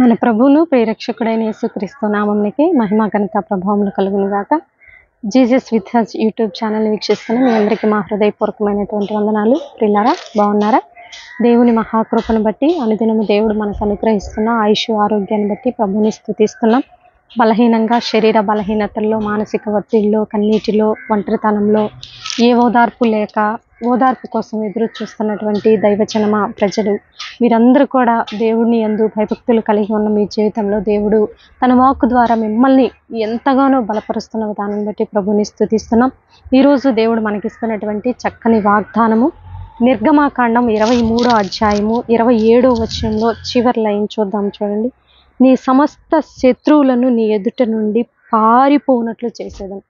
మన ప్రభువును ప్రియరక్షకుడైన యేసుక్రీస్తు నామమునికి మహిమ ఘనత ప్రభావములు కలుగును గాక. Jesus with has YouTube channel వీక్షిస్తున్న మీ అందరికీ మా హృదయపూర్వకమైనటువంటి వందనాలు. ప్రియులారా, బాగున్నారా? దేవుని మహాకృపను బట్టి అనుదినము దేవుడు మనకు అనుగ్రహిస్తున్న ఆయుష్ ఆరోగ్యాన్ని బట్టి ప్రభుని స్తుతిస్తున్నాం. బలహీనంగా శరీర బలహీనతల్లో, మానసిక ఒత్తిడిలో, కన్నీటిలో, ఒంటరితనంలో ఏ ఓదార్పు లేక ఓదార్పు కోసం ఎదురు చూస్తున్నటువంటి దైవజనమ ప్రజలు మీరందరూ కూడా దేవుని యందు భయభక్తులు కలిగి ఉన్న మీ జీవితంలో దేవుడు తన వాక్కు ద్వారా మిమ్మల్ని ఎంతగానో బలపరుస్తున్న విధానం బట్టి ప్రభుని స్తుతిస్తున్నాం. ఈరోజు దేవుడు మనకిస్తున్నటువంటి చక్కని వాగ్దానము నిర్గమాకాండం 23వ అధ్యాయము 27వ వచనంలో చివరి లైన్ చూద్దాం. చూడండి. నీ సమస్త శత్రువులను నీ ఎదుట నుండి పారిపోనట్లు చేసేదను.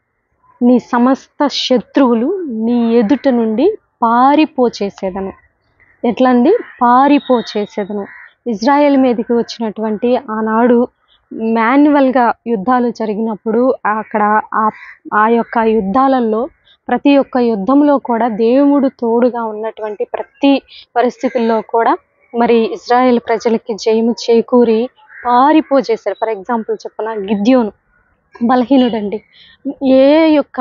నీ సమస్త శత్రువులు నీ ఎదుట నుండి చేసేదను. ఎట్లా అండి? చేసేదను. ఇజ్రాయెల్ మీదకి వచ్చినటువంటి ఆనాడు మాన్యువల్గా యుద్ధాలు జరిగినప్పుడు అక్కడ ఆ యొక్క యుద్ధాలలో ప్రతి ఒక్క యుద్ధంలో కూడా దేవుడు తోడుగా ఉన్నటువంటి ప్రతి పరిస్థితుల్లో కూడా మరి ఇజ్రాయెల్ ప్రజలకి జయము చేకూరి చేశారు. ఫర్ ఎగ్జాంపుల్ చెప్పన, గిద్యోను బలహీనుడండి, ఏ యొక్క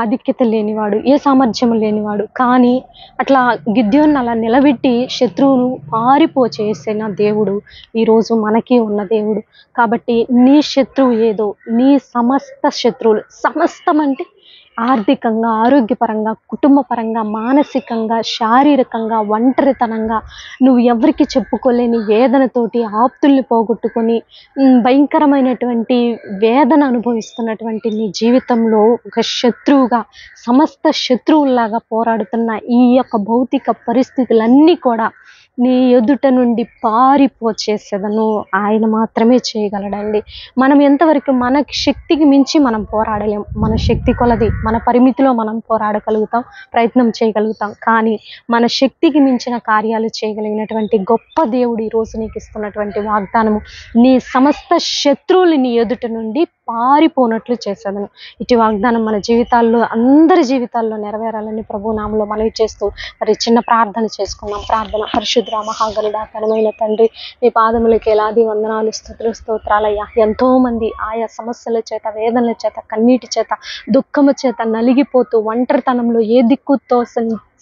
ఆధిక్యత లేనివాడు, ఏ సామర్థ్యం లేనివాడు, కానీ అట్లా గిద్యోను అలా నిలబెట్టి శత్రువును చేసిన దేవుడు ఈరోజు మనకి ఉన్న దేవుడు. కాబట్టి నీ శత్రువు ఏదో, నీ సమస్త శత్రువులు, సమస్తం అంటే ఆర్థికంగా, ఆరోగ్యపరంగా, కుటుంబపరంగా, మానసికంగా, శారీరకంగా, ఒంటరితనంగా, నువ్వు ఎవరికి చెప్పుకోలేని వేదనతోటి ఆప్తుల్ని పోగొట్టుకొని భయంకరమైనటువంటి వేదన అనుభవిస్తున్నటువంటి నీ జీవితంలో ఒక శత్రువుగా, సమస్త శత్రువుల్లాగా పోరాడుతున్న ఈ యొక్క భౌతిక పరిస్థితులన్నీ కూడా నీ ఎదుట నుండి చేసేదను. ఆయన మాత్రమే చేయగలడండి. మనం ఎంతవరకు మన శక్తికి మించి మనం పోరాడలేం. మన శక్తి కొలది, మన పరిమితిలో మనం పోరాడగలుగుతాం, ప్రయత్నం చేయగలుగుతాం. కానీ మన శక్తికి మించిన కార్యాలు చేయగలిగినటువంటి గొప్ప దేవుడు ఈరోజు నీకు ఇస్తున్నటువంటి వాగ్దానము, నీ సమస్త శత్రువులు నీ ఎదుట నుండి పారిపోనట్లు చేసేదను. ఇటు వాగ్దానం మన జీవితాల్లో, అందరి జీవితాల్లో నెరవేరాలని ప్రభు నామములో మనవి చేస్తూ మరి చిన్న ప్రార్థన చేసుకున్నాం. ప్రార్థన. పరిశుద్ధ మహాగణుడా, ఘనమైన తండ్రి, నీ పాదములకి ఎలాది వందనాలు, స్తుతులు, స్తోత్రాలయ్యా. ఎంతో మంది ఆయా సమస్యల చేత, వేదనల చేత, కన్నీటి చేత, దుఃఖము చేత నలిగిపోతూ ఒంటరితనంలో ఏ దిక్కుతో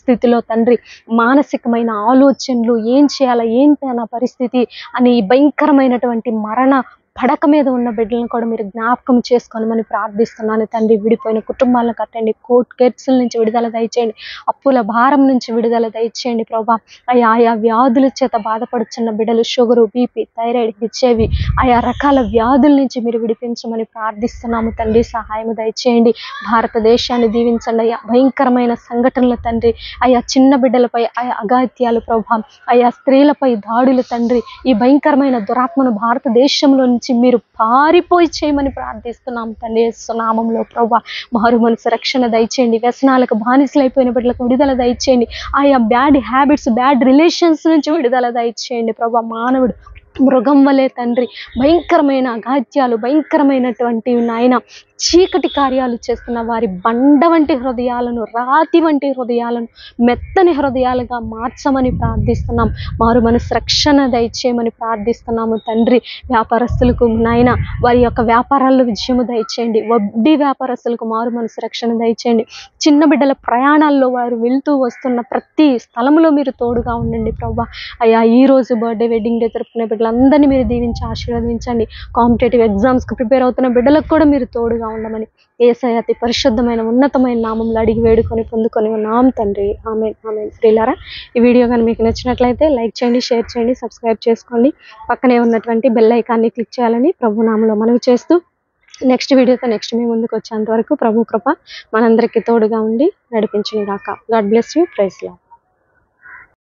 స్థితిలో తండ్రి, మానసికమైన ఆలోచనలు, ఏం చేయాలా, ఏంటి నా పరిస్థితి అని భయంకరమైనటువంటి మరణ పడక మీద ఉన్న బిడ్డలను కూడా మీరు జ్ఞాపకం చేసుకోనమని ప్రార్థిస్తున్నాను తండ్రి. విడిపోయిన కుటుంబాలను కట్టండి, కోర్టు కేసుల నుంచి విడుదల దయచేయండి, అప్పుల భారం నుంచి విడుదల దయచేయండి ప్రభా. ఆయా వ్యాధుల చేత బాధపడుతున్న బిడ్డలు, షుగరు, బీపీ, థైరాయిడ్, హెచ్ఐవి, ఆయా రకాల వ్యాధుల నుంచి మీరు విడిపించమని ప్రార్థిస్తున్నాము తండ్రి. సహాయం దయచేయండి. భారతదేశాన్ని దీవించండి అయ్యా. భయంకరమైన సంఘటనలు తండ్రి, ఆయా చిన్న బిడ్డలపై ఆయా అఘాయిత్యాలు ప్రభా, ఆయా స్త్రీలపై దాడులు తండ్రి, ఈ భయంకరమైన దురాత్మను భారతదేశంలో నుంచి మీరు చేయమని ప్రార్థిస్తున్నాం తండ్రి. నామములో ప్రభా మారు మనసు రక్షణ దయచేయండి. వ్యసనాలకు బానిసలైపోయిన బిడ్డలకు విడుదల దయచేయండి. ఆయా బ్యాడ్ హ్యాబిట్స్, బ్యాడ్ రిలేషన్స్ నుంచి విడుదల దయచేయండి ప్రభా. మానవుడు మృగం వలె తండ్రి భయంకరమైన అఘాత్యాలు, భయంకరమైనటువంటి నాయన చీకటి కార్యాలు చేస్తున్న వారి బండ వంటి హృదయాలను, రాతి వంటి హృదయాలను మెత్తని హృదయాలుగా మార్చమని ప్రార్థిస్తున్నాం. మారు మనసు రక్షణ దయచేయమని ప్రార్థిస్తున్నాము తండ్రి. వ్యాపారస్తులకు నాయన వారి యొక్క వ్యాపారాల్లో విజయము దయచేయండి. వడ్డీ వ్యాపారస్తులకు మారు మనసు రక్షణ దయచేయండి. చిన్న బిడ్డల ప్రయాణాల్లో వారు వెళ్తూ వస్తున్న ప్రతి స్థలంలో మీరు తోడుగా ఉండండి ప్రభా. అయ్యా, ఈరోజు బర్త్డే, వెడ్డింగ్ డే జరుపుకునే బిడ్డలందరినీ మీరు దీవించి ఆశీర్వదించండి. కాంపిటేటివ్ ఎగ్జామ్స్కి ప్రిపేర్ అవుతున్న బిడ్డలకు కూడా మీరు తోడుగా ఉండమని యేసయ్య అతి పరిశుద్ధమైన ఉన్నతమైన నామంలో అడిగి వేడుకొని పొందుకొని ఉన్నాం తండ్రి. ఆమేన్, ఆమేన్. ప్రియులారా, ఈ వీడియో కానీ మీకు నచ్చినట్లయితే లైక్ చేయండి, షేర్ చేయండి, సబ్స్క్రైబ్ చేసుకోండి. పక్కనే ఉన్నటువంటి బెల్ ఐకాన్ని క్లిక్ చేయాలని ప్రభు నామంలో మనవి చేస్తూ నెక్స్ట్ వీడియోతో మీ ముందుకు వచ్చేంత వరకు ప్రభు కృప మనందరికీ తోడుగా ఉండి నడిపించును గాక. God bless you. Praise lord.